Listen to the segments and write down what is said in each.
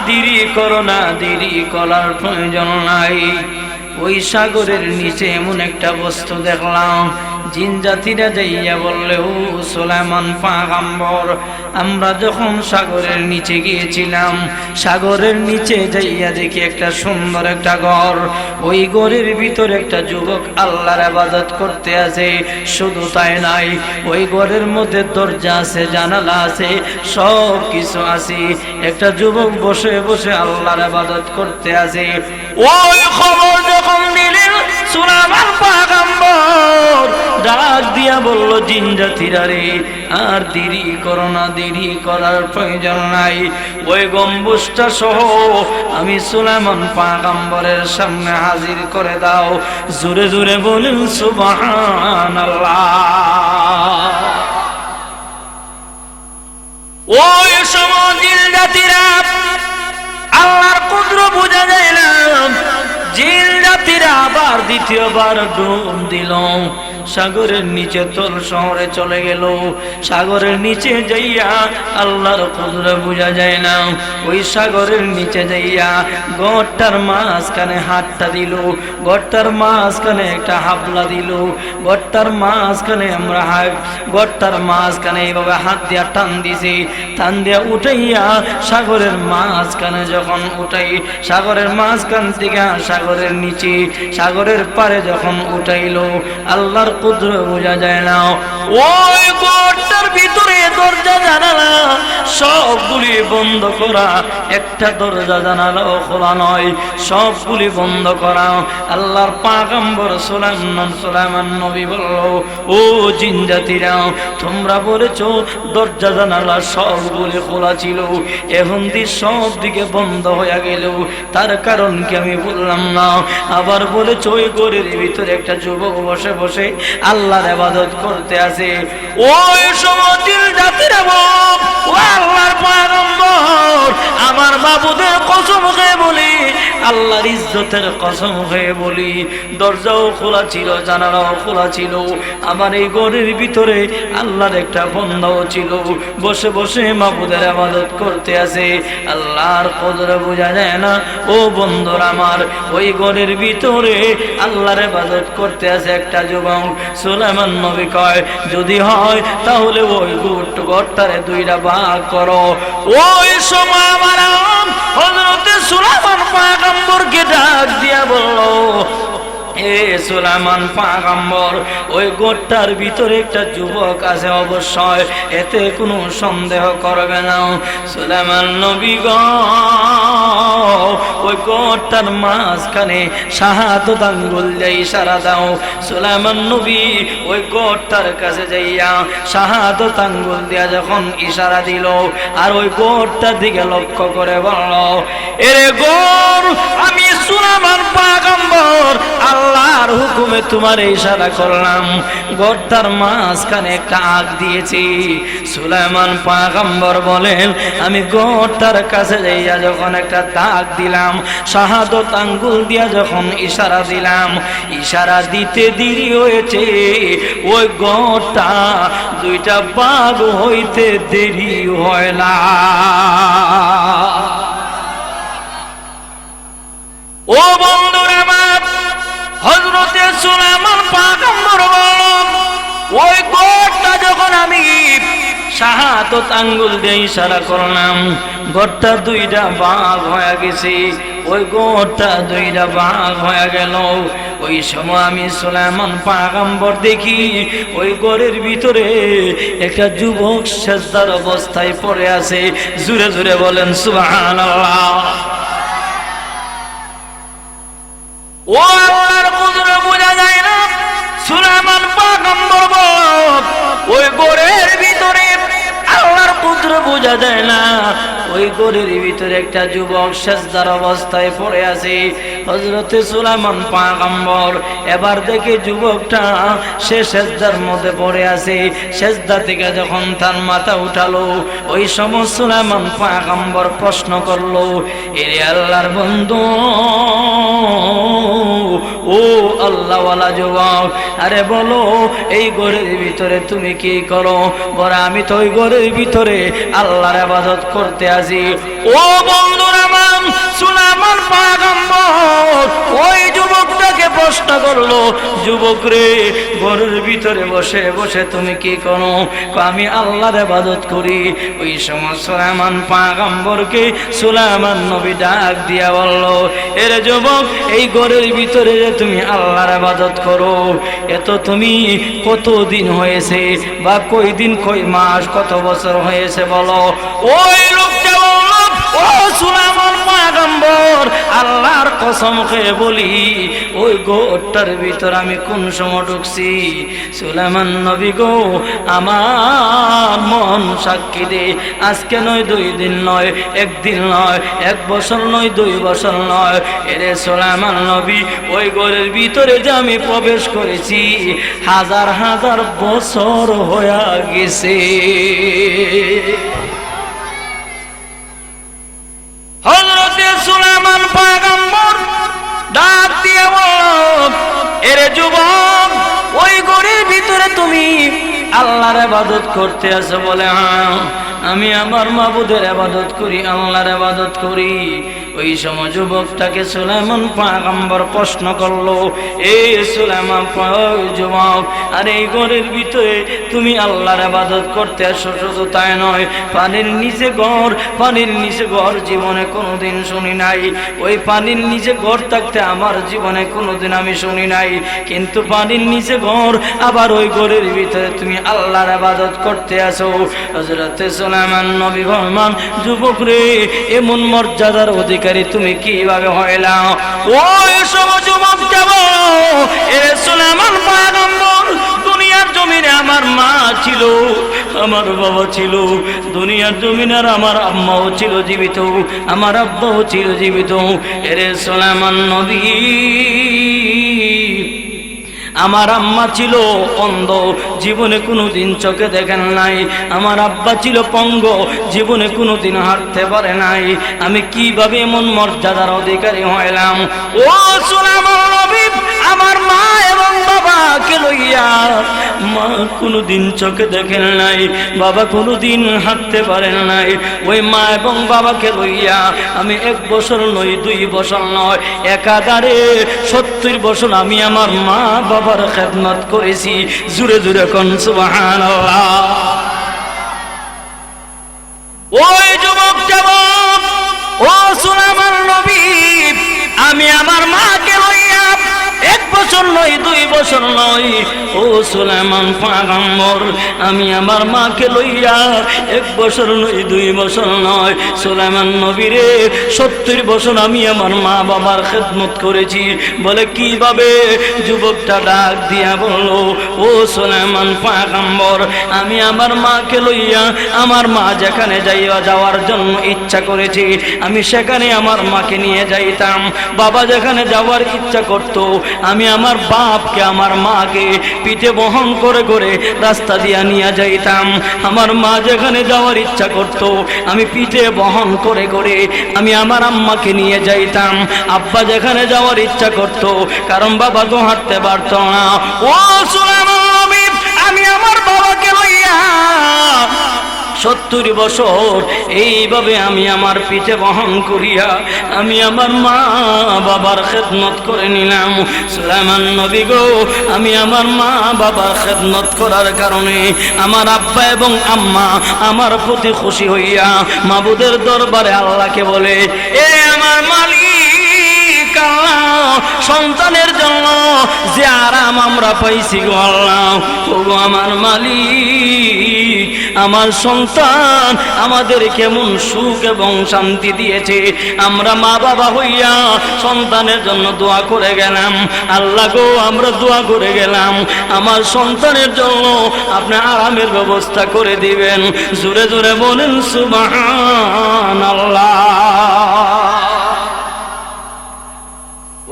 দেরি করো না, দেরি করার প্রয়োজন নাই। ওই সাগরের নিচে এমন একটা বস্তু দেখলাম, জিন জাতিরা যাইয়া বললে, ও সুলাইমান পয়গম্বর, আমরা যখন সাগরের নিচে গিয়েছিলাম, সাগরের নিচে যাইয়া দেখি একটা সুন্দর একটা ঘর। ওই ঘরের ভিতরে একটা যুবক আল্লাহর ইবাদত করতে আছে। শুধু তাই নাই, ওই ঘরের মধ্যে দরজা আছে, জানালা আছে, সব কিছু আছে। একটা যুবক বসে বসে আল্লাহর ইবাদত করতে আছে। ওই খবর যখন দিলেন সুলাইমান পয়গম্বর ডাক দিয়া বলল, জিন জাতিরা রে, আর দেরি করো না, দেরি করার প্রয়োজন নাই। ওই গম্বুজটা সহ আমি সুলাইমান পয়গম্বরের সামনে হাজির করে দাও। জোরে জোরে বলেন সুবহানাল্লাহ। ওই সময় জিন জাতিরা আল্লাহর কুদরত বুঝা যায় না। জিন জাতিরা আবার দ্বিতীয়বার ডুব দিল, সাগরের নিচে তোর শহরে চলে গেল। সাগরের নিচে যাইয়া আল্লাহর কুদরত বুঝা যায় না। ওই সাগরের নিচে যাইয়া গড়টার মাঝখানে হাতটা দিল, গড়টার মাঝখানে একটা হাবলা দিল, গড়টার মাঝখানে আমরা গড়টার মাঝখানে এইভাবে হাত দিয়া টান দিছি। টান দিয়া উঠাইয়া সাগরের মাঝখানে যখন উঠাই, সাগরের মাঝখান থেকে সাগরের নিচে, সাগরের পারে যখন উঠাইল, আল্লাহর কুদরত বোঝা যায় না। ওই ঘরটার ভিতরে দরজা জানালা সবগুলি বন্ধ করা, একটা দরজা জানালাও খোলা নয়, সবগুলি বন্ধ করা। আল্লাহর পয়গম্বর সুলাইমান নবী বলল, ও জিন জাতিরা, তোমরা বলেছো দরজা জানালা সবগুলি খোলা ছিল, এখন সব দিকে বন্ধ হয়ে গেল, তার কারণ কি আমি বললাম না? আবার বলেছো ওই ঘরের ভিতরে একটা যুবক বসে বসে আল্লাহর ইবাদত করতে আছে। ওই সময় জিন জাতিরা বল, ও আল্লাহর পয়গম্বর, আমার মাবুদের কসম খেয়ে বলি, আল্লাহর ইজ্জতের কসম খেয়ে বলি, দরজাও খোলা ছিল, জানালাও খোলা ছিল, আমার এই ঘরের ভিতরে আল্লাহর একটা বন্দাও ছিল, বসে বসে মাবুদের ইবাদত করতে আছে। আল্লাহর কুদরত বোঝা যায় না? ও বন্ধুরা আমার, ওই ঘরের ভিতরে আল্লাহর ইবাদত করতে আছে একটা যুবক। সুলাইমান নবী কয়, যদি হয় তাহলে ওই ঘরটারে দুইটা ভাগ করো। ওই সময় আমার হযরতে সুলাইমান পয়গম্বরকে ডাক দিয়া বলল, এ সুলাইমান পয়গম্বর, ওই ঘরটার ভিতরে একটা যুবক আছে অবশ্যই, এতে কোনো সন্দেহ করবে না। সুলাইমান নবী গো, ওই ঘরটার মাঝখানে শাহাদাত আঙ্গুল দিয়ে ইশারা দাও। সুলাইমান নবী ওই ঘরটার কাছে যাইয়া শাহাদাত আঙ্গুল দিয়া যখন ইশারা দিল, আর ওই ঘরটার দিকে লক্ষ্য করে বলল, এরে ঘর, আমি সুলাইমান পয়গম্বর আল্লাহর হুকুমে তোমার ইশারা করলাম, ঘরটার মাঝখানে একটা আগ দিয়েছি। সুলাইমান পয়গম্বর বলেন, আমি ঘরটার কাছে যাইয়া যখন একটা দাগ দিলাম, শাহাদাত আঙ্গুল দিয়া যখন ইশারা দিলাম, ইশারা দিতে দেরি হয়েছে, ওই ঘরটা দুইটা ভাগ হইতে দেরি হয় না। ও বন্ধুরা আমার, হযরতে সুলাইমান পয়গম্বর বলেন, ওই ঘরটা যখন আমি শাহাদাত আঙ্গুল দিয়ে ইশারা করলাম, ঘরটা দুইটা ভাগ হয়ে গেছে, ওই ঘরটা দুইটা ভাগ হয়ে গেল। ওই সময় আমি সুলাইমান পয়গম্বর দেখি ওই ঘরের ভিতরে একটা যুবক সিজদার অবস্থায় পড়ে আছে। জোরে জোরে বলেন সুবহানাল্লাহ। ও আল্লাহর কুদরত বোঝা যায় না? সুলাইমান পয়গম্বর বলেন, ওই ঘরের ভিতরে আল্লাহর কুদরত বোঝা যায় না? ওই ঘরের ভিতরে একটা যুবক সিজদার অবস্থায় পড়ে আছে। হযরতে সুলাইমান পয়গম্বর এবার দেখে যুবকটা সে সিজদার মধ্যে পড়ে আছে। সিজদা থেকে যখন তার মাথা উঠালো, ওই সময় সুলাইমান পয়গম্বর প্রশ্ন করলো, এরে আল্লাহর বন্ধু, ও আল্লাহওয়ালা যুবক, আরে বলো এই ঘরের ভিতরে তুমি কি করো? বলে, আমি তো ওই ঘরের ভিতরে আল্লাহর ইবাদত করতে আসি। ও বন্ধুরা সুলাইমান পয়গম্বর ওই যুবকটাকে প্রশ্ন করলো, যুবক রে, ঘরের ভিতরে বসে বসে তুমি কি করো? আমি আল্লাহর ইবাদত করি। ওই সময় সুলাইমান পয়গম্বরকে সুলাইমান নবী ডাক দিয়া বলল, এর যুবক, এই ঘরের ভিতরে যে তুমি আল্লাহর ইবাদত করো, এত তুমি কতদিন হয়েছে, বা কই দিন, কই মাস, কত বছর হয়েছে বলো। ওই লোকটা বলল, ও সুলাইমান পয়গম্বর, আল্লাহর কসম খেয়ে বলি, ওই ঘরটার ভিতর আমি কোন সময় ঢুকছি? সুলাইমান নবী গো, আমার মন সাক্ষী দে, আজকে নয়, 2 দিন নয়, 1 দিন নয়, 1 বছর নয়, 2 বছর নয়, এরে সুলাইমান নবী, ওই ঘরের ভিতরে যে আমি প্রবেশ করেছি, হাজার হাজার বছর হয়ে গেছে। হযরতে সুলাইমান পয়গম্বর ডাক দিয়ে বলল, এরে যুবক, ওই ঘরের ভিতরে তুমি আল্লাহর ইবাদত করতে আছো? বলে, হ্যাঁ, আমি আমার মাবুদের ইবাদত করি, আল্লাহর ইবাদত করি। ওই সময় যুবকটাকে সুলাইমান পয়গম্বর প্রশ্ন করলো, এই সুলাইমান যুবক, আর এই ঘরের ভিতরে তুমি আল্লাহর ইবাদত করতে আসো? শুধু তাই নয়, পানির নিচে ঘর, পানির নিচে ঘর জীবনে কোনোদিন শুনি নাই। ওই পানির নিচে ঘর থাকতে আমার জীবনে কোনোদিন আমি শুনি নাই, কিন্তু পানির নিচে ঘর, আবার ওই ঘরের ভিতরে তুমি আল্লাহর ইবাদত করতে আসো। হযরতে সুলাইমান নবী বললেন, যুবক রে, এমন মর্যাদার অধিকারী তুমি কিভাবে হইলা? ওই সময় যুবক যাব, এ সুলাইমান পয়গম্বর, দুনিয়ার জমিনে আমার মা ছিল, আমার বাবা ছিল, দুনিয়ার জমিনের আমার আম্মাও ছিল জীবিত, আমার আব্বাও ছিল জীবিত। এরে সুলাইমান নবী, আমার আম্মা ছিল অন্ধ, জীবনে কোনোদিন চোখে দেখেন নাই। আমার আব্বা ছিল পঙ্গ, জীবনে কোনোদিন হাঁটতে পারে নাই। আমি কিভাবে এমন মর্যাদার অধিকারী হইলাম? ও সুলাইমান নবী, আমার মা এবং বাবাকে লইয়া, মা কোনোদিন চোখে দেখেন নাই, বাবা কোনোদিন হাঁটতে পারেন নাই। ওই মা এবং বাবাকে লইয়া আমি 1 বছর নয়, 2 বছর নয়, একাধারে 70 বছর আমি আমার মা বাবার খেদমত করেছি। জুড়ে জুড়ে কোন সুবহানাল্লাহ। ওই যুবক যুবক, ও সুলাইমান নবী, আমি আমার মাকে লইয়া 1 বছর নয়, 2 বছর নয়, ও সুলাইমান পয়গম্বর, আমি আমার মাকে লইয়া 1 বছর নয়, 2 বছর নয়, সুলাইমান নবীরে 70 বছর আমি আমার মা বাবার খেদমত করেছি। বলে, কিভাবে? যুবকটা ডাক দিয়া বলল, ও সুলাইমান পয়গম্বর, আমি আমার মাকে লইয়া, আমার মা যেখানে যাওয়ার জন্য ইচ্ছা করেছি, আমি সেখানে আমার মাকে নিয়ে যাইতাম। বাবা যেখানে যাওয়ার ইচ্ছা করত, আমি আমার বাপকে, আমার মাকে পিঠে বহন করে করে রাস্তা দিয়া নিয়ে যাইতাম। আমার মা যেখানে যাওয়ার ইচ্ছা করত, আমি পিঠে বহন করে করে আমি আমার আম্মাকে নিয়ে যাইতাম। আব্বা যেখানে যাওয়ার ইচ্ছা করত, কারণ বাবা তো হাঁটতে পারত না, ও সুলাইমান নবী, আমি আমার বাবাকে লইয়া 70 বছর এইভাবে আমি আমার পিঠে বহন করিয়া আমি আমার মা বাবার খেদমত করে নিলাম। সুলাইমান নবী গো, আমি আমার মা বাবার খেদমত করার কারণে আমার আব্বা এবং আম্মা আমার প্রতি খুশি হইয়া মাবুদের দরবারে আল্লাহকে বলে, এ আমার মালিক আল্লাহ, সন্তানের জন্য যে আরাম আমরা পাইছি গো আল্লাহ, ও আমার মালিক, আমার সন্তান আমাদের কেমন সুখ এবং শান্তি দিয়েছে। আমরা মা বাবা হইয়া সন্তানের জন্য দোয়া করে গেলাম, আল্লাহ গো আমরা দোয়া করে গেলাম আমার সন্তানের জন্য আপনি আরামের ব্যবস্থা করে দিবেন। জোরে জোরে বলেন সুবহানাল্লাহ।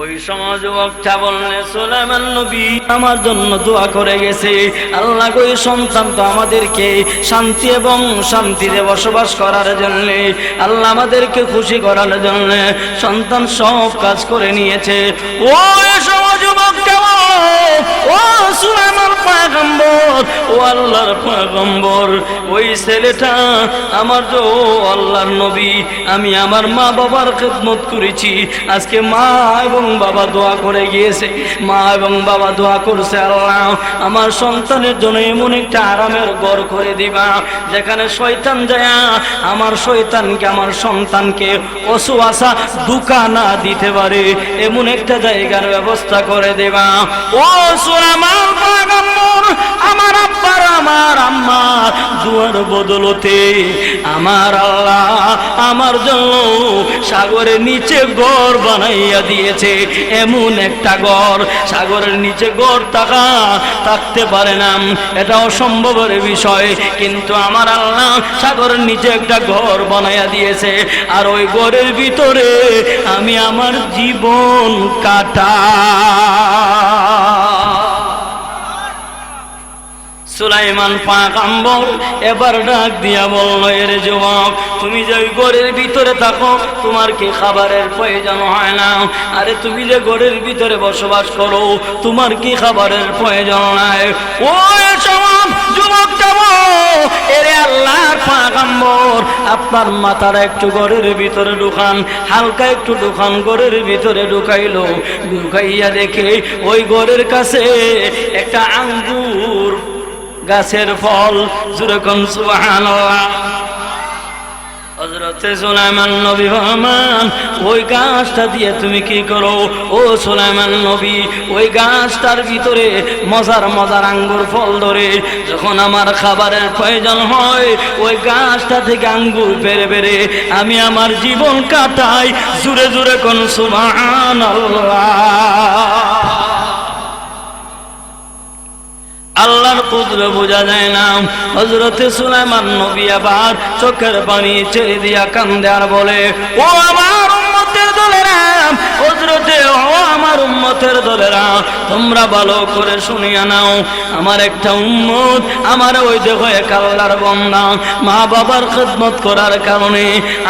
ওই সমাজ বক্তা বললে, সুলাইমান নবী আমার জন্য দোয়া করে গেছে, আল্লাহ গো সন্তান তো আমাদেরকে শান্তি এবং শান্তিতে বসবাস করার জন্য, আল্লাহ আমাদেরকে খুশি করার জন্য সন্তান সব কাজ করে নিয়েছে। ওই সমাজ বক্তা, ও সুলাইমান পয়গম্বর, ও আল্লাহর পয়গম্বর, ওই ছেলেটা আমার যে আল্লাহর নবী, আমি আমার মা বাবার খেদমত করেছি। আজকে মা এবং বাবা দোয়া করে গিয়েছে, মা এবং বাবা দোয়া করছে, আল্লাহ আমার সন্তানের জন্য এমন একটা আরামের ঘর করে দিবা যেখানে শয়তান যায় আমার শয়তানকে, আমার সন্তানকে অসুয়াশা দুকা না দিতে পারে, এমন একটা জায়গার ব্যবস্থা করে দেবা। ও সুলাইমান পয়গম্বর, আমার আব্বার আমার আম্মার দুয়ার বদলতে আমার আল্লাহ আমার জন্য সাগরের নিচে ঘর বানাইয়া দিয়েছে। এমন একটা ঘর, সাগরের নিচে ঘর থাকতে পারে না, এটা অসম্ভবের বিষয়, কিন্তু আমার আল্লাহ সাগরের নিচে একটা ঘর বানাইয়া দিয়েছে। আর ওই ঘরের ভিতরে আমি আমার জীবন কাটা। সুলাইমান পয়গম্বর এবার ডাক দিয়া বলল, এর যুবক, তুমি যে ওই ঘরের ভিতরে থাকো তোমার কি খাবারের প্রয়োজন হয় না? আরে তুমি যে ঘরের ভিতরে বসবাস করো তোমার কি খাবারের প্রয়োজন নাই? ওই সব যুবক এরে আল্লাহর পয়গম্বর, আপনার মাথার একটু ঘরের ভিতরে ঢুকান, হালকা একটু ঢুকান, ঘরের ভিতরে ঢুকাইলো, ঢুকাইয়া দেখে ওই ঘরের কাছে একটা আঙ্গুর গাছের ফল। যেরকম সুবহানাল্লাহ। হযরতে সুলাইমান নবী ফরমান, ওই গাছটা দিয়ে তুমি কি করো? ও সুলাইমান নবী, ওই গাছটার ভিতরে মজার মজার আঙ্গুর ফল ধরে, যখন আমার খাবারের প্রয়োজন হয় ওই গাছটা থেকে আঙ্গুর পেরে পেরে আমি আমার জীবন কাটাই। জোরে জোরে কোন সুবহানাল্লাহ। আল্লাহর কুদরত বোঝা যায় না। হযরতে সুলাইমান নবী আবার চোখের পানি ছেড়ে দিয়া কান্দে আর বলে, ও আমার উম্মতের দলেরা, হযরতে ও আমার উম্মতের দলেরা, তোমরা ভালো করে শুনিয়া নাও। আমার একটা উম্মত, আমার ওই দেখো এক আল্লাহর বান্দা, মা বাবার খেদমত করার কারণে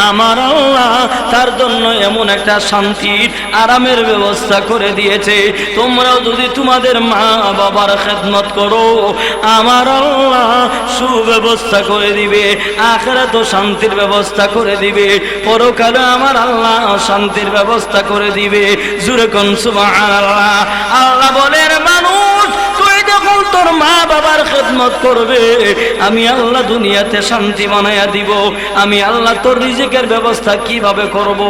আমার আল্লাহ তার জন্য এমন একটা শান্তির আরামের ব্যবস্থা করে দিয়েছে। তোমরাও যদি তোমাদের মা বাবার খেদমত করো আমার আল্লাহ সুব্যবস্থা করে দিবে, আখিরাতে শান্তির ব্যবস্থা করে দিবে, পরকালে আমার আল্লাহ শান্তির ব্যবস্থা করে দিবে। জোরে কোন সুবহানাল্লাহ। আল্লাহ বলেন, মানুষ তুই যখন তোর মা বাবার খেদমত করবে আমি আল্লাহ দুনিয়াতে শান্তি বানাইয়া দিব। আমি আল্লাহ তোর রিজিকের ব্যবস্থা কিভাবে করব?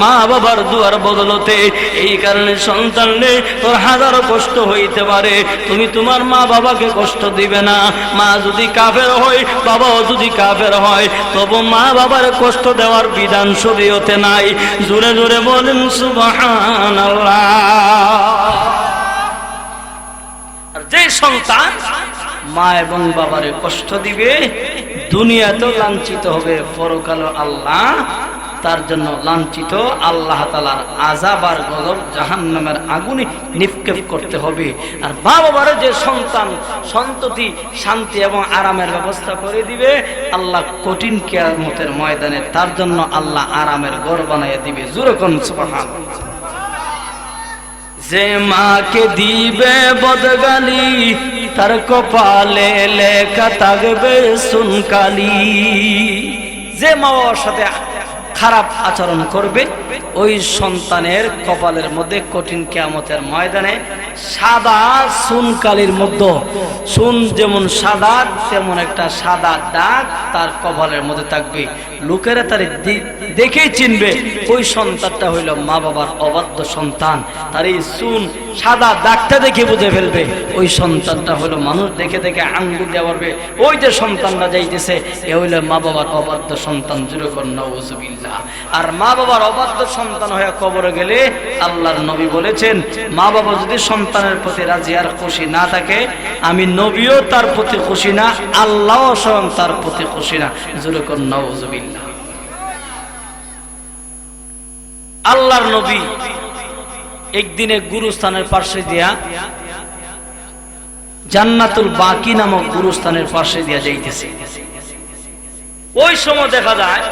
মা বাবার দুয়ার বদলতে। এই কারণে সন্তান রে, তোর হাজারো কষ্ট হইতে পারে, তুমি তোমার মা বাবাকে কষ্ট দিবে না। মা যদি কাফের হয়, বাবাও যদি কাফের হয়, তবু মা বাবার কষ্ট দেওয়ার বিধান শরীয়তে নাই। জোরে জোরে বলেন সুবহানাল্লাহ। আর যে সন্তান মা এবং বাবারে কষ্ট দিবে দুনিয়াতেও লাঞ্ছিত হবে, পরকালে আল্লাহ তার জন্য লাঞ্ছিত, আল্লাহ তাআলার আযাব আর গজব জাহান্নামের আগুনে নিক্ষেপ করতে হবে। আর মা বাবার যে সন্তান সন্ততি শান্তি এবং আরামের ব্যবস্থা করে দিবে আল্লাহ কঠিন কিয়ামতের ময়দানে তার জন্য আল্লাহ আরামের ঘর বানাইয়া দিবে। জোরে কোন সুবহানাল্লাহ। যে মাকে দিবে বদগালি তার কপালে লেখা থাকবে সুনকালি। যে মা বাবার সাথে খারাপ আচরণ করবে ওই সন্তানের কপালের মধ্যে কঠিন কিয়ামতের ময়দানে সাদা সুনকালির মধ্যে, সুন যেমন সাদা তেমন একটা সাদা দাগ তার কপালের মধ্যে থাকবে। লোকেরা তার দেখেই চিনবে ওই সন্তানটা হইল মা বাবার অবাধ্য সন্তান। তার এই সুন সাদা দাগটা দেখে বুঝে ফেলবে ওই সন্তানটা হলো, মানুষ দেখে দেখে আঙ্গুল দেওয়া পারবে ওই যে সন্তানটা যাইতেছে এ হইল মা বাবার অবাধ্য সন্তান। জোরে কর নাউযুবিল্লাহ। আর মা বাবার অবাধ্য সন্তান হয়ে কবরে গেলে আল্লাহর নবী বলেছেন, মা বাবা যদি সন্তানের প্রতি রাজি আর খুশি না থাকে, আমি নবীও তার প্রতি খুশি না, আল্লাহও স্বয়ং তার প্রতি খুশি না। জোরে কর নাউযুবিল্লাহ। আল্লাহর নবী একদিনে গুরুস্থানের পাশে দিয়া জান্নাতুল বাকি নামক গুরুস্থানের পাশে দিয়া যাইতেছে। ওই সময় দেখা যায়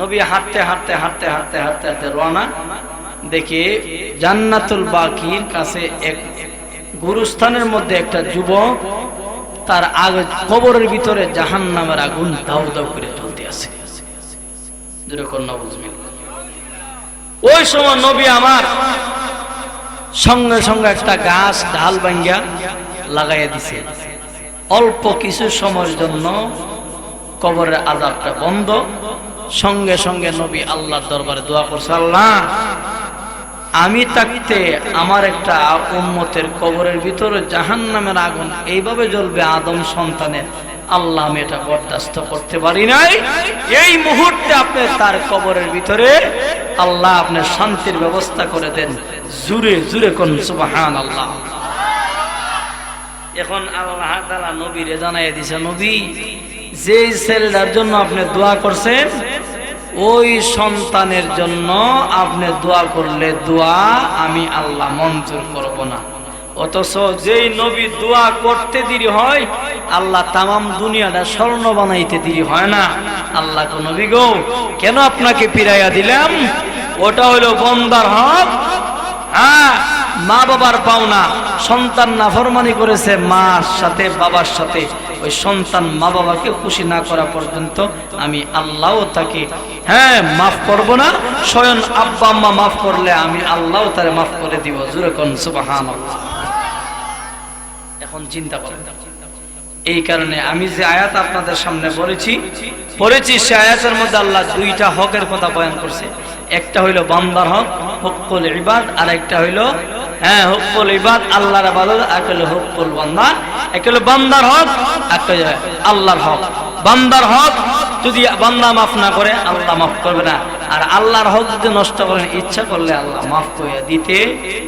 নবী হাঁটতে হাঁটতে হাঁটতে হাঁটতে হাঁটতে হাঁটতে রওনা, দেখে জান্নাতুল বাকির কাছে এক গুরুস্থানের মধ্যে একটা যুবক তার আগে কবরের ভিতরে জাহান্নামের আগুন দাউ দাউ করে জ্বলতে আছে। যেরকম নাউজুবিল্লাহ। ওই সময় নবী আমার সঙ্গে সঙ্গে একটা গাছ ঢাল ভাঙ্গা লাগাইয়া দিছে। অল্প কিছু সময়ের জন্য কবরের আযাবটা বন্ধ। সঙ্গে সঙ্গে নবী আল্লাহর দরবারে দোয়া করছে, আল্লাহ আমি থাকতে আমার একটা উম্মতের কবরের ভিতরে জাহান্নামের আগুন এইভাবে জ্বলবে আদম সন্তানের, আল্লাহ আমি এটা বরদাস্ত করতে পারি নাই। এই মুহূর্তে আপনি তার কবরের ভিতরে আল্লাহ আপনি শান্তির ব্যবস্থা করে দেন। জুরে জুরে কোন সুবহানাল্লাহ। এখন আল্লাহ তাআলা নবীরে জানাইয়া দিয়েছে, নবী যেই ছেলেটার জন্য আপনি দোয়া করছেন ওই সন্তানের জন্য আপনি দোয়া করলে দোয়া আমি আল্লাহ মঞ্জুর করব না। অথচ যেই নবী দোয়া করতে দেরি হয় আল্লাহ তামাম দুনিয়াটা স্বর্ণ বানাইতে দেরি হয় না। আল্লাহ কো নবী গো কেন আপনাকে ফিরাইয়া দিলাম? ওটা হলো বান্দার হক। মা বাবার পাওনা। সন্তান নাফরমানি করেছে মার সাথে বাবার সাথে, ওই সন্তান মা বাবাকে খুশি না করা পর্যন্ত আমি আল্লাহ তাকে মাফ করব না। স্বয়ং আব্বা আম্মা মাফ করলে আমি আল্লাহ তারে মাফ করে দিব। জোরে কোন সুবহানাল্লাহ। এখন চিন্তা করেন, এই কারণে আমি যে আয়াত আপনাদের সামনে পড়েছি সে আয়াতের মধ্যে আল্লাহ দুইটা হকের কথা বয়ান করছে। একটা হইল বান্দার হক, হুকুল ইবাদ, আর একটা হইল হুকুল ইবাদ আল্লাহর ইবাদত, আর একটা হইল হুকুল বান্দা। একটা হইল বান্দার হক, একটা হইল আল্লাহর হক। বান্দার হক যদি বান্দা মাফ না করে আল্লাহ মাফ করবে না, আর আল্লাহর হক যদি নষ্ট করেন ইচ্ছা করলে আল্লাহ মাফ করে দিতে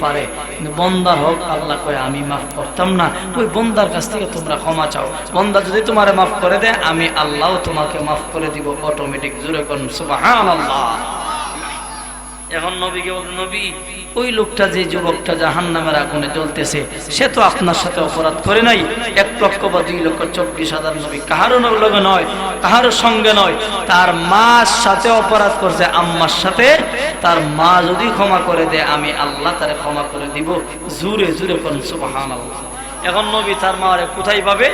পারে। কিন্তু বান্দার হক আল্লাহ কয় আমি মাফ করতাম না, ওই বান্দার কাছ থেকে তোমরা ক্ষমা চাও। বান্দা যদি তোমারে মাফ করে দেয় আমি আল্লাহ তোমাকে মাফ করে দিব অটোমেটিক। জোরে কোন সুবহানাল্লাহ। এখন নবীকে বলতে, নবী ওই লোকটা যে যুবকটা জাহান্নামের আগুনে জ্বলতেছে সে তো আপনার সাথে অপরাধ করে নাই। 1 লক্ষ বা 2,24,000 নবী কাহারও লগে নয়, কাহারও সঙ্গে নয়, তার মার সাথে অপরাধ করছে, আম্মার সাথে। তার মা যদি ক্ষমা করে দেয় আমি আল্লাহ তারে ক্ষমা করে দিব। জুরে জুরে কোন সুবহানাল্লাহ। এখন নবী তার মারে কোথায় পাবে?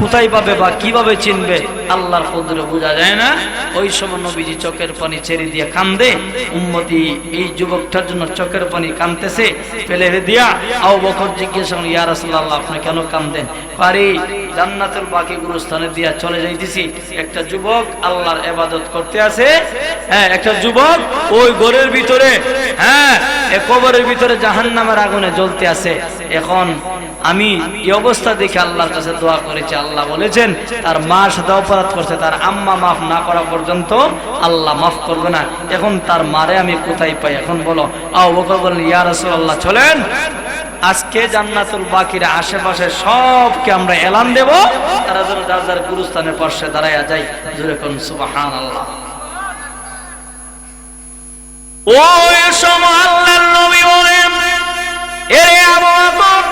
কোথায় পাবে বা কিভাবে চিনবে? আল্লাহর কুদরত বোঝা যায় না। ওই সময় নবীজি চোখের পানি ছেড়ে দিয়ে কান্দে। উম্মতি এই যুবকটার জন্য চোখের পানি কাঁদতেছে ফেলে দিয়া আবু বকর জিজ্ঞেস করেন, ইয়া রাসূলুল্লাহ আপনি কেন কাঁদেন? পারি জান্নাতুল বাকি গুরুস্থানে দিয়া চলে যাইতেছি, একটা যুবক আল্লাহর ইবাদত করতে আছে। একটা যুবক ওই ঘরের ভিতরে কবরের ভিতরে জাহান্নামের আগুনে জ্বলতে আছে। এখন আমি এই অবস্থা দেখে আল্লাহর কাছে দোয়া করেছি। আল্লাহ বলেছেন তার মার সাথে অপরাধ করছে, তার আম্মা মাফ না করা পর্যন্ত আল্লাহ মাফ করবে না। এখন তার মারে আমি কোথায় পাই? এখন বলো। আবু বকর বলেন, ইয়া রাসূলুল্লাহ চলেন আজকে জান্নাতুল বাকির আশেপাশে সবকে আমরা এলান দেব, তারা যেন যার যার গুরুস্থানের পাশে দাঁড়ায়া যায়। জোরে কোন সুবহানাল্লাহ। ওই সময় আল্লাহর নবী বলেন, এ আবু বকর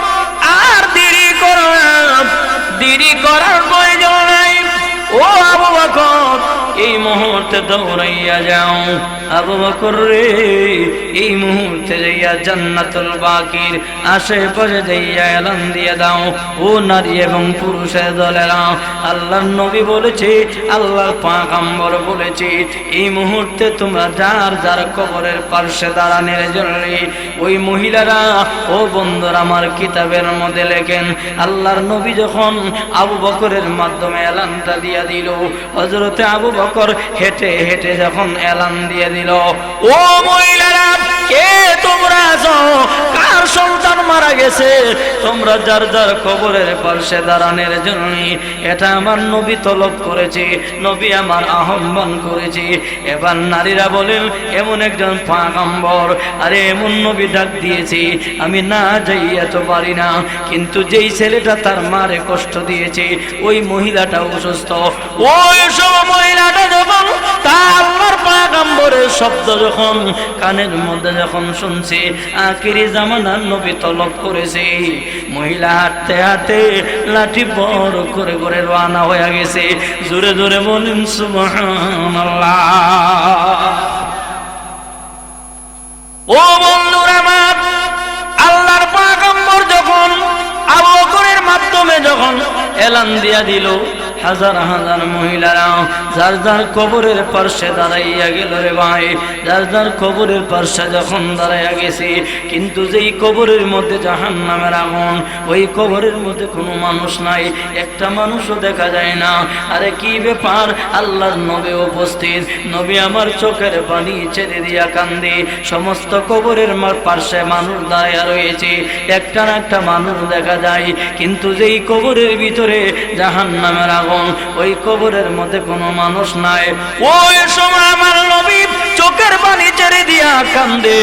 আর দেরি করো না, দেরি করার প্রয়োজন নাই। ও আবু বকর এই মুহূর্তে দৌড়াইয়া যাও। আবু বকর রে এই মুহূর্তে যাইয়া জান্নাতুল বাকির আশেপাশে যাইয়া এলান দিয়ে দাও। ও নারী এবং পুরুষের দলেরা, আল্লাহর নবী বলেছে, আল্লাহর পয়গম্বর বলেছে, এই মুহূর্তে তোমরা যার যার কবরের পাশে দাঁড়ানোর জন্য ওই মহিলারা, ও বন্ধুরা আমার কিতাবের মধ্যে লেখেন আল্লাহর নবী যখন আবু বকরের মাধ্যমে এলানটা দিয়া দিল, হযরতে আবু বকর হেঁটে হেঁটে যখন এলান দিয়ে দিল, ও মহিলারা কে তোমরা আছো? কার সন্তান মারা গেছে? তোমরা যার যার কবরের পাশে দাঁড়ানোর জন্য এটা আমার নবী তলব করেছে, নবী আমার আহ্বান করেছে। এবার নারীরা বলেন, এমন একজন পয়গম্বর, আরে এমন নবী ডাক দিয়েছে আমি না যাইয়া তো পারি না, কিন্তু যেই ছেলেটা তার মারে কষ্ট দিয়েছে ওই মহিলাটা অসুস্থ। ওই সব মহিলাটা যখন তার পয়গম্বরের শব্দ যখন কানের মধ্যে যখন শুনছে, আখিরি জামানার নবী তলব করেছে, মহিলা হাঁটতে হাঁটতে লাঠি বড় করে করে রওনা হয়ে গেছে। জোরে জোরে বলেন সুবহানাল্লাহ। ও বন্ধুরা আমার, আল্লাহর পয়গম্বর যখন আবু বকরের এলান দিয়া দিল। হাজার হাজার মহিলারা যার যার কবরের পার্শ্বে দাঁড়াইয়া গেল রে ভাই, যার যার কবরের পার্শ্বে যখন দাঁড়াইয়া গেছে, কিন্তু যেই কবরের মধ্যে জাহান্নামের আগুন, ওই কবরের মধ্যে কোনো মানুষ নাই, একটা মানুষও দেখা যায় না। আরে কি ব্যাপার, আল্লাহর নবী উপস্থিত। নবী আমার চোখের পানি ছেড়ে দিয়া কান্দে। সমস্ত কবরের পার্শ্বে মানুষ দাঁড়াইয়া রয়েছে, একটা না একটা মানুষ দেখা যায়, কিন্তু যেই কবরের ভিতরে জাহান্নামের আগুন, ওই কবরের মধ্যে কোনো মানুষ নাই। ওই সময় আমার নবী চোখের পানি ছেড়ে দিয়া কান্দে,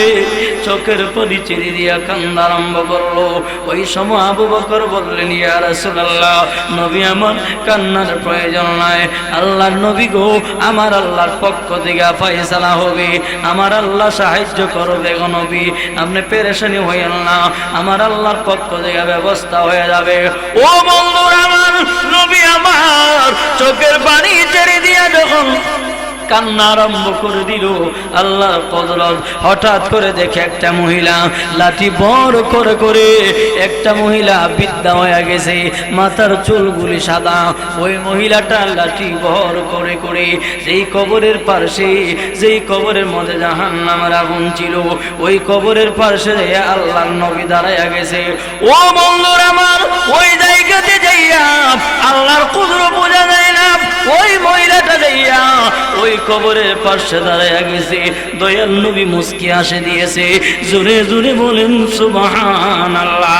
চোখের পানি ছেড়ে দিয়া কান্দা আরম্ভ করলো। ওই সময় আবু বকর বললেন, ইয়া রাসূলুল্লাহ, নবী আমার কান্নার প্রয়োজন নাই। আল্লাহর নবী গো, আমার আল্লাহর পক্ষ থেকে ফয়সালা হবে, আমার আল্লাহ সাহায্য করবে গো নবী, আপনি পেরেশানি হইয়েন না, আমার আল্লাহর পক্ষ থেকে ব্যবস্থা হয়ে যাবে। ও বন্ধুরা আমার, নবী আমার চোখের পানি ছেড়ে দিয়া যখন কান্না আরম্ভ করে দিল, আল্লাহর কুদরত, হঠাৎ করে দেখে একটা মহিলা লাঠি বড় করে করে, একটা মহিলা বিদ্যা হয়ে গেছে, মাথার চুলগুলি সাদা। ওই মহিলাটা লাঠি বড় করে করে যেই কবরের পাশে, যেই কবরের মধ্যে জাহান্নামের আগুন ছিল, ওই কবরের পাশে আল্লাহর নবী দাঁড়াইয়া গেছে। ও বন্ধুরা আমার, ওই জায়গাতে যাইয়া আল্লাহর কুদরত বোঝা যায় না। ওই মহিলাটা যাইয়া ওই কবরের পাশে দাঁড়াইয়া গেছে, দয়াল নবী মুস্কি হাসি দিয়েছে। জোরে জোরে বলেন সুবহানাল্লাহ।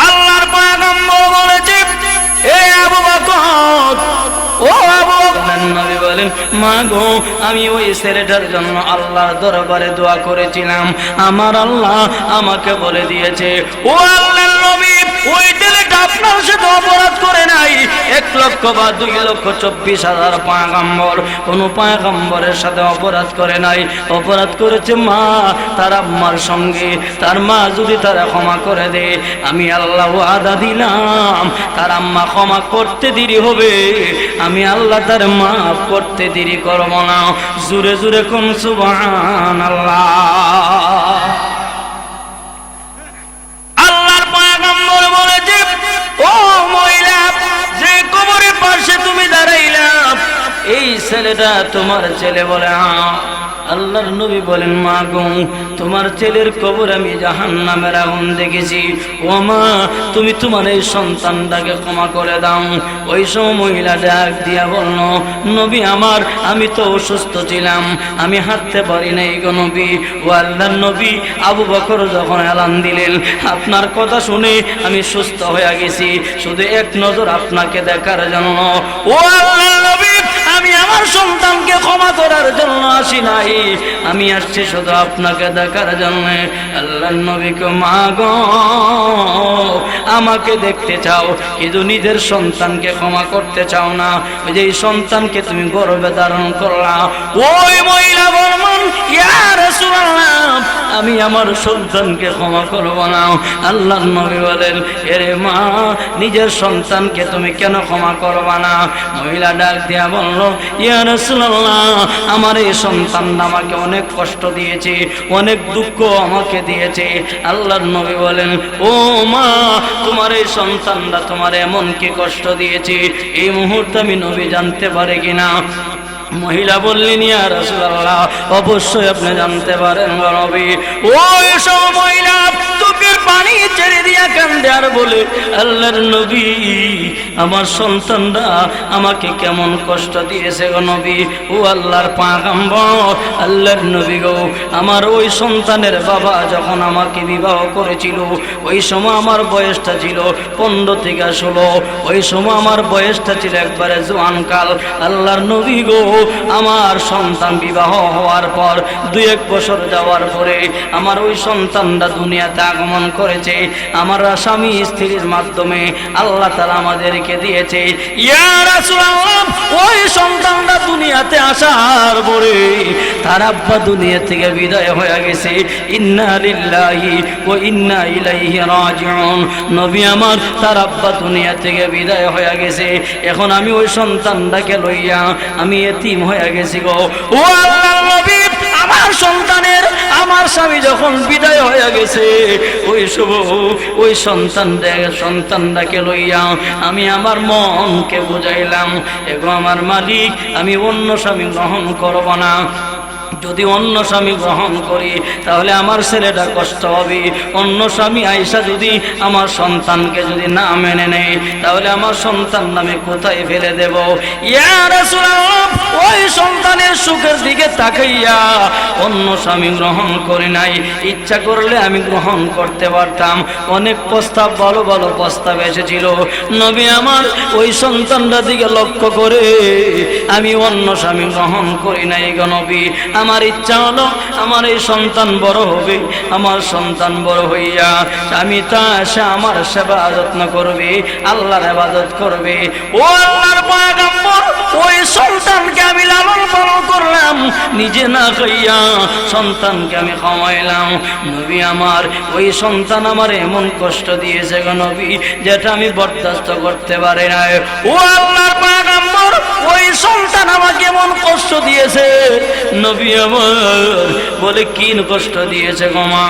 আল্লাহর পয়গম্বর বলেছে, এ আবু বকর, ও আবু বকর, নবী বলেন, মা গো, আমি ওই ছেলেটার জন্য আল্লাহর দরবারে দোয়া করেছিলাম, আমার আল্লাহ আমাকে বলে দিয়েছে, ও আল্লাহর নবী, ওই ছেলেটা আপনার সাথে অপরাধ করে নাই। 1,00,000 বা 2,24,000 পয়গম্বর, কোন পয়গম্বরের সাথে অপরাধ করে নাই। অপরাধ করেছে মা, তার আম্মার সঙ্গে। তার মা যদি তারা ক্ষমা করে দে, আমি আল্লাহ ওয়াদা দিলাম, তার আম্মা ক্ষমা করতে দেরি হবে, আমি আল্লাহ তার মাফ করতে দেরি করব না। জোরে জোরে কোন সুবহানাল্লাহ। আল্লাহর পয়গম্বর বলেছে, ও মহিলা, যে কবরের পাশে তুমি দাঁড়াইলা, এই ছেলেটা তোমার ছেলে? বলে হ্যাঁ। আল্লাহর নবী বলেন, মা গো, তোমার ছেলের কবর আমি জাহান্নামের আগুন দেখেছি। ও মা, তুমি তোমার এই সন্তানটাকে ক্ষমা করে দাও। ওই সময় মহিলা ডাক দিয়া বলল, নবী আমার, আমি তো অসুস্থ ছিলাম, আমি হাঁটতে পারি নাই গো নবী। ও আল্লাহর নবী, আবু বকর যখন এলান দিলেন, আপনার কথা শুনে আমি সুস্থ হয়ে গেছি, শুধু এক নজর আপনাকে দেখার জন্য। ও আল্লাহর নবী, আমি আমার সন্তানকে ক্ষমা করার জন্য আসি নাই, আমি আসছি শুধু আপনাকে দেখার জন্য। আল্লাহর নবীকে, মা গো, আমাকে দেখতে চাও কিন্তু নিজের সন্তানকে ক্ষমা করতে চাও না। ওই যে সন্তানকে তুমি গর্ভে ধারণ করলা। ওই মহিলা বললেন, ইয়া রাসূলুল্লাহ, আমি আমার সন্তানকে ক্ষমা করব না। আল্লাহর নবী বলেন, এরে মা, নিজের সন্তানকে তুমি কেন ক্ষমা করবা না? মহিলা ডাক দিয়া বলল, ইয়া রাসূলুল্লাহ, আমার এই সন্তানটা আমাকে অনেক কষ্ট দিয়েছে, অনেক দুঃখ আমাকে দিয়েছে। আল্লাহর নবী বলেন, ও মা, তোমার এই সন্তানটা তোমার এমন কি কষ্ট দিয়েছে, এই মুহূর্তে আমি নবী জানতে পারি কিনা? মহিলা বললেন, ইয়া রাসূলুল্লাহ, অবশ্যই আপনি জানতে পারেন গো নবী। ওই সব মহিলা চোখের পানি ছেড়ে দিয়া কান্দে আর বলে, আল্লাহর নবী, আমার সন্তানরা আমাকে কেমন কষ্ট দিয়েছে গো নবী। ও আল্লাহর পয়গম্বর, আল্লাহর নবী গো, আমার ওই সন্তানের বাবা যখন আমাকে বিবাহ করেছিল, ওই সময় আমার বয়সটা ছিল 15 থেকে 16। ওই সময় আমার বয়সটা ছিল একবারে জোয়ানকাল। আল্লাহর নবী গো, আমার সন্তান বিবাহ হওয়ার পর 2-1 বছর যাওয়ার পরে আমার ওই সন্তানটা দুনিয়াতে আগমন করেছে। আমার স্বামী স্ত্রীর মাধ্যমে আল্লাহ তাআলা আমাদেরকে দিয়েছে। ইয়া রাসূলুল্লাহ, ওই সন্তানটা দুনিয়াতে আসার পরে তার আব্বা দুনিয়া থেকে বিদায় হয়ে গেছে। ইন্না লিল্লাহি ওয়া ইন্না ইলাইহি রাজিউন। নবী আমার, তার আব্বা দুনিয়া থেকে বিদায় হয়ে গেছে। এখন আমি ওই সন্তানটাকে লইয়া আমি এতিম হয়ে গেছি গো। ও আল্লাহর নবী, আমার সন্তানের, আমার স্বামী যখন বিদায় হয়ে গেছে, ওই সন্তানটাকে লইয়া আমি আমার মনকে বুঝাইলাম, এগো আমার মালিক, আমি অন্য স্বামী গ্রহণ করব না। যদি অন্য স্বামী গ্রহণ করি তাহলে আমার ছেলেটা কষ্ট হবে। অন্য স্বামী আইসা যদি আমার সন্তানকে যদি না মেনে নেয় তাহলে আমার সন্তান নামে কোথায় ফেলে দেব। ইয়া রাসূলুল্লাহ, ওই সন্তানের সুখের দিকে তাকাইয়া অন্য স্বামী গ্রহণ করি নাই। ইচ্ছা করলে আমি গ্রহণ করতে পারতাম। অনেক প্রস্তাব, ভালো ভালো প্রস্তাব এসেছিল। নবী আমার ওই সন্তানটার দিকে লক্ষ্য করে আমি অন্য স্বামী গ্রহণ করি নাই গো নবী। আমার ইচ্ছা হলো আমার এই সন্তান বড় হবে, আমার সন্তান বড় হইয়া আমি সে আমার সেবা যত্ন করবে, আল্লাহর ইবাদত করবে। ও আল্লাহর পয়গম্বর, ওই সন্তানকে আমি লালন পালন করলাম, নিজে না খাইয়া সন্তানকে আমি খাওয়াইলাম। নবী আমার ওই সন্তান আমার এমন কষ্ট দিয়েছে গো নবী, যেটা আমি বরদাস্ত করতে পারি না। ও আল্লাহর পয়গম্বর, ওই সন্তান আমাকে এমন কষ্ট দিয়েছে। নবী আমার বলে, কি কষ্ট দিয়েছে গো মা?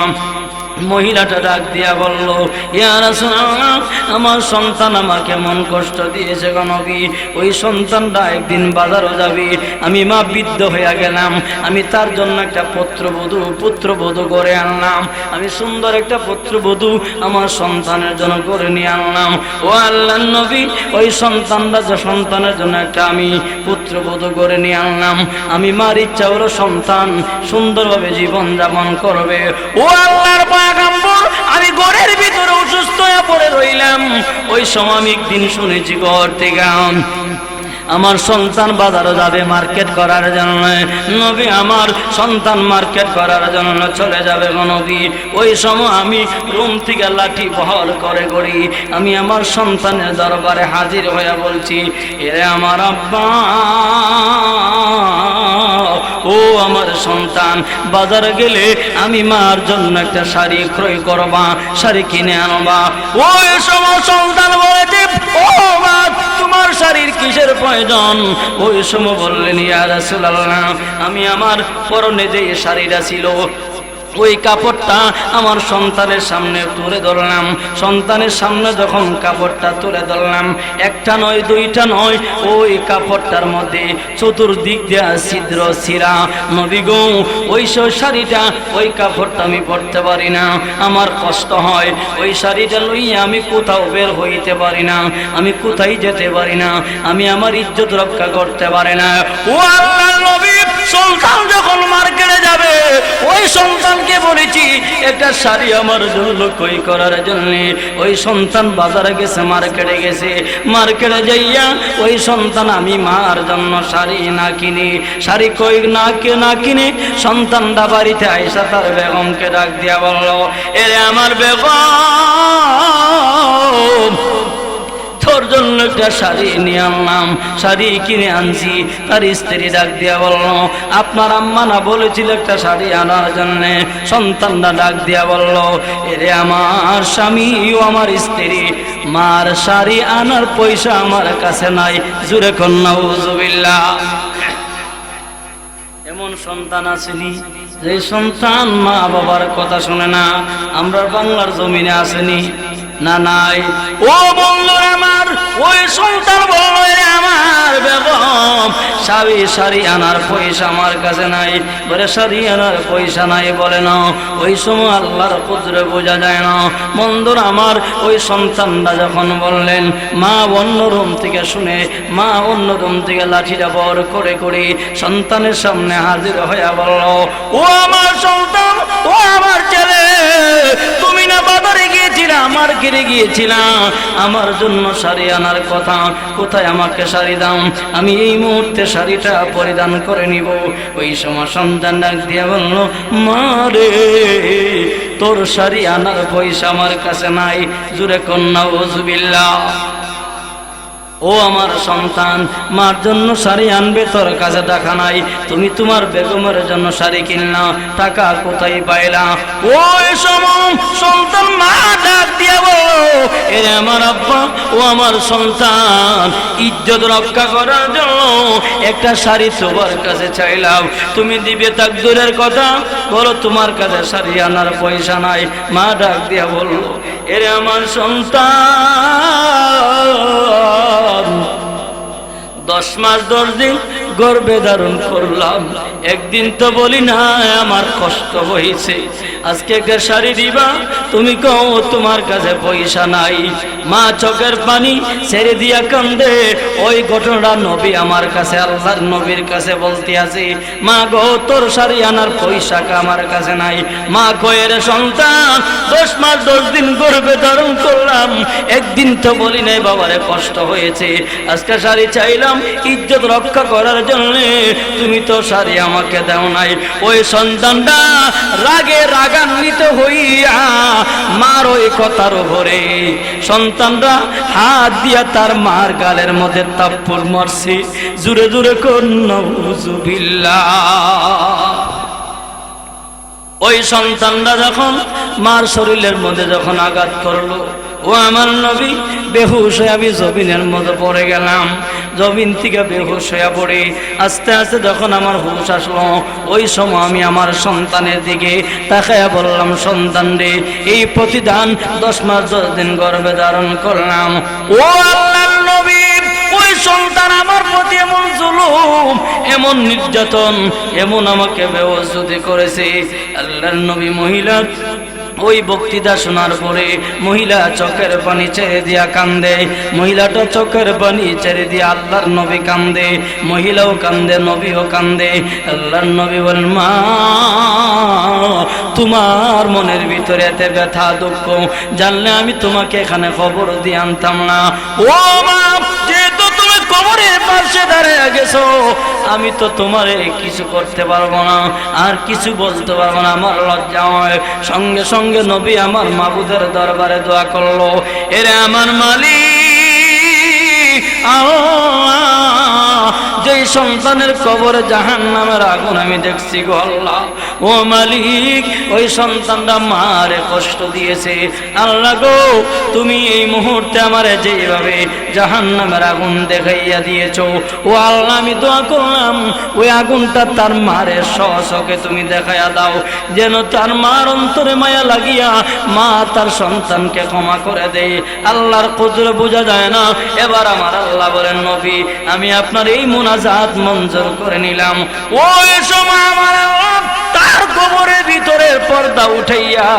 মহিলাটা ডাক দিয়া বলল, ইয়া রাসূলুল্লাহ, আমার সন্তান আমাকে মন কষ্ট দিয়েছে গো নবী। ওই সন্তানটা একদিন বাজারও যাবে, আমি মা বৃদ্ধ হয়ে গেলাম, আমি তার জন্য একটা পুত্রবধূ করে আনলাম। আমি সুন্দর একটা পুত্রবধূ আমার সন্তানের জন্য করে নিয়ে আনলাম। ও আল্লাহর নবী, ওই সন্তানের জন্য একটা আমি পুত্রবধূ করে নিয়ে আনলাম। আমি মার ইচ্ছা হলো সন্তান সুন্দরভাবে জীবন যাপন করবে। ও আল্লাহর পয়গম্বর, আমি ঘরের ভিতরে অসুস্থ হয়ে পড়ে রইলাম। ওই সময় আমি একদিন শুনেছি ঘর থেকে আমার সন্তান বাজারে যাবে মার্কেট করার জন্য। নবী আমার সন্তান মার্কেট করার জন্য চলে যাবে গো নবী। ওই সময় আমি রুম থেকে লাঠি বহর করে করি আমি আমার সন্তানের দরবারে হাজির হয়ে বলছি, এরে আমার আব্বা, ও আমার সন্তান, বাজারে গেলে আমি মার জন্য একটা শাড়ি ক্রয় করবা, শাড়ি কিনে আনবা। ওই সময় সন্তান বলেছে, ও মা, তোমার শাড়ির কিসের প্রয়োজন? ওই সময় বললেন, ইয়া রাসূলুল্লাহ, আমি আমার পরনে যে শাড়িটা ছিল ওই কাপড়টা আমার সন্তানের সামনে তুলে ধরলাম। সন্তানের সামনে যখন কাপড়টা তুলে ধরলাম, একটা নয় দুইটা নয়, ওই কাপড়টার মধ্যে চতুর্দিক দিয়া ছিদ্র ছিঁড়া। নবী গো, ওই শাড়িটা, ওই কাপড়টা আমি পরতে পারি না, আমার কষ্ট হয়। ওই শাড়িটা লইয়া আমি কোথাও বের হইতে পারি না, আমি কোথায় যেতে পারি না, আমি আমার ইজ্জত রক্ষা করতে পারি না। ও আল্লাহর নবী, সন্তান যখন মার্কেটে যাবে, ওই সন্তানকে বলেছি একটা শাড়ি আমার জন্য ক্রয় করার জন্য। ওই সন্তান বাজারে গেছে, মার্কেটে গেছে। মার্কেটে যাইয়া ওই সন্তান আমি মার জন্য শাড়ি না কিনি, শাড়ি কই না কিনে সন্তানটা বাড়িতে আইসা তার বেগমকে ডাক দিয়া বলল, এরে আমার বেগম, তোর জন্য একটা শাড়ি নিয়ে আনলাম, শাড়ি কিনে আনছি। তার স্ত্রী ডাক দিয়া বলল, আপনার আম্মা না বলেছিল একটা শাড়ি আনার জন্য? সন্তানরা ডাক দিয়া বলল, এরে আমার স্বামী ও আমার স্ত্রী, মার শাড়ি আনার পয়সা আমার কাছে নাই। জোরে কর নাউযুবিল্লাহ। এমন সন্তান আসেনি যে সন্তান মা বাবার কথা শুনে না? আমরা বাংলার জমিনে আসেনি না? নাই। ও বন্ধুরা আমার, ওই সন্তান বলল, আমার বেগম, শাড়ি আনার পয়সা আমার কাছে নাই। বলে শাড়ি আনার পয়সা নাই বলে না। ওই সময় আল্লাহর কুদরত বোঝা যায় না। বন্ধুরা আমার, ওই সন্তানরা যখন বললেন, মা অন্য রুম থেকে শুনে, মা অন্য রুম থেকে লাঠিটা বর করে করে সন্তানের সামনে হাজির হয়ে বলল, ও আমার সন্তান, ও আমার ছেলে, তুমি না বাজারে গিয়েছিলা, মার্কেটে গিয়েছিলা, আমার জন্য শাড়ি আনার কথা, কোথায় আমাকে শাড়ি দাও, আমি এই মুহূর্তে শাড়িটা পরিধান করে নিব। ওই সময় সন্তান ডাক দিয়ে বলল, মা রে, তোর শাড়ি আনার পয়সা আমার কাছে নাই। জোরে কর নাউযুবিল্লাহ। ও আমার সন্তান, মার জন্য শাড়ি আনবে, তোর কাছে টাকা নাই, তুমি তোমার বেগমের জন্য শাড়ি কিনলা, টাকা কোথায় পাইলা? ওই সময় সন্তান মা ডাক দিয়া বলো, এ আমার আব্বা, ও আমার সন্তান, ইজ্জত রক্ষা করার জন্য একটা শাড়ি তোমার কাছে চাইলাম, তুমি দিবে তাক দূরের কথা, বলো তোমার কাছে শাড়ি আনার পয়সা নাই। মা ডাক দিয়া বললো, এরে আমার সন্তান, 10 মাস 10 দিন গর্ভে ধারণ করলাম, একদিন তো বলি না আমার কষ্ট হয়েছে, আজকে একটা শাড়ি দিবা, তুমি কও তোমার কাছে পয়সা নাই। মা চোখের পানি ছেড়ে দিয়া কান্দে। ওই ঘটনা নবী আমার কাছে, আল্লাহর নবীর কাছে বলতে আছে, মা গো তোর শাড়ি আনার পয়সা আমার কাছে নাই। মা কয়ের সন্তান, 10 মাস 10 দিন গর্ভে ধারণ করলাম, একদিন তো বলি নাই বাবারে কষ্ট হয়েছে, আজকে শাড়ি চাইলাম ইজ্জত রক্ষা করার জন্য, তুমি তো শাড়ি আমাকে দাও নাই। ওই সন্তানটা রাগে রাগান্বিত হইয়া মার ওই কথার উপরে সন্তানরা হাত দিয়া তার মার গালের মধ্যে থাপ্পড় মারছে। জোরে জোরে কোন নাউযুবিল্লাহ। ওই সন্তানরা যখন মার শরীরের মধ্যে যখন আঘাত করলো, ও আমার নবী বেহুশ হয়ে আমি জমিনের মধ্যে পড়ে গেলাম। জমিন থেকে বেহুশ হয়ে পড়ে আস্তে আস্তে যখন আমার হুঁশ আসলো, ওই সময় আমি আমার সন্তানের দিকে তাকায়া বললাম, সন্তান রে, এই প্রতিদান 10 মাস 10 দিন গর্ভে ধারণ করলাম। ও আল্লাহর নবী, ওই সন্তান আমার প্রতি এমন জুলুম, এমন নির্যাতন, এমন আমাকে বেওয়াজুদি করেছে। আল্লাহর নবী মহিলা ওই বক্তৃতা শোনার পরে মহিলা চোখের পানি ছেড়ে দিয়া কান্দে। মহিলাটা চোখের পানি ছেড়ে দিয়া আল্লাহর নবী কান্দে, মহিলাও কান্দে, নবীও কান্দে। আল্লাহর নবী বলেন, মা তোমার মনের ভিতরে এত ব্যথা দুঃখ জানলে আমি তোমাকে এখানে খবর দিয়ে আনতাম না। ও মা, যেহেতু তুমি কবরের পাশে দাঁড়িয়ে গেছো, আমি তো তোমার কিছু করতে পারবো না, আর কিছু বলতে পারবো না, আমার লজ্জা হয়। সঙ্গে সঙ্গে নবী আমার মাবুদের দরবারে দোয়া করলো, এরে আমার মালিক, যেই সন্তানের কবরে জাহান্নামের আগুন আমি দেখছি গো আল্লাহ, ও মালিক, ওই সন্তানটা মারে কষ্ট দিয়েছে, আল্লাহ গো তুমি এই মুহূর্তে আমারে যেভাবে জাহান্নামের আগুন দেখাইয়া দিয়েছো, ও আল্লাহ আমি দোয়া করলাম ওই আগুনটা তার মারে সহসকে তুমি দেখাইয়া দাও, যেন তার মার অন্তরে মায়া লাগিয়া মা তার সন্তানকে ক্ষমা করে দেয়। আল্লাহর কুদরত বোঝা যায় না। এবার আমার আল্লাহ বলেন, নবী আমি আপনার এই মুনাজাত মঞ্জুর করে নিলাম। ওই সময় আমার আল্লাহ তার কবরের ভিতরের পর্দা উঠাইয়া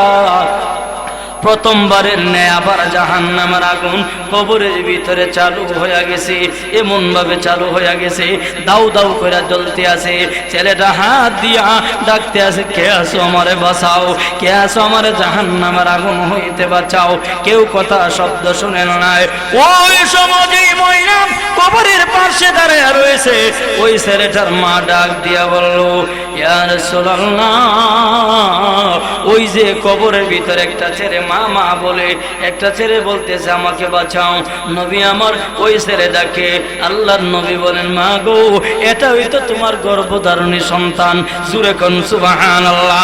প্রথমবারের ন্যায় আবার জাহান্নামের আগুন কবরের ভিতরে চালু হয়ে গেছে, এমন ভাবে চালু হয়ে গেছে, দাউ দাউ করে জ্বলতে আছে। ছেলেটা হাত দিয়া ডাকতে আছে, কে আছো আমারে বাঁচাও, কে আছো আমারে জাহান্নামের আগুন হইতে বাঁচাও। কেউ কথা শব্দ শুনেন নাই। ওই সময় যেই মহিলা কবরের পাশে দাঁড়িয়ে রয়েছে, ওই ছেলেটার মা ডাক দিয়া বলল, ইয়া রাসূলুল্লাহ, ওই যে কবরের ভিতরে একটা ছেলে মা মা বলে একটা ছেলে বলতেছে আমাকে বাঁচাও। নবী আমার ওই ছেলে ডাকে। আল্লাহর নবী বলেন, মা গো এটা হইতো তোমার গর্ভধারণী সন্তান। জোরে কোন সুবহানাল্লাহ।